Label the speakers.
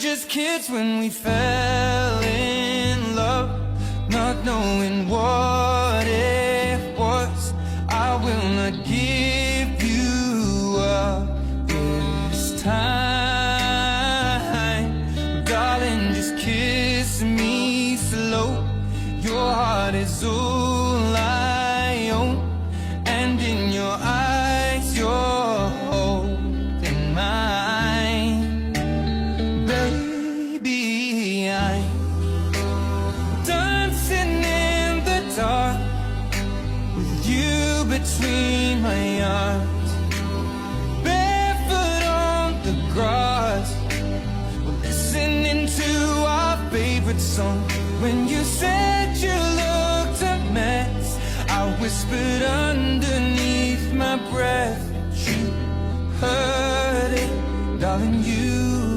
Speaker 1: just kids when we fell in love, not knowing what it was. I will not give you up this time, darling, just kiss me slow. Your heart is all I own, and in your eyes you're holding mine. Baby, I'm dancing in the dark with you between my arms, barefoot on the grass. We're listening to our favorite song. When you said you looked a mess, I whispered underneath my breath that you heard it, darling, you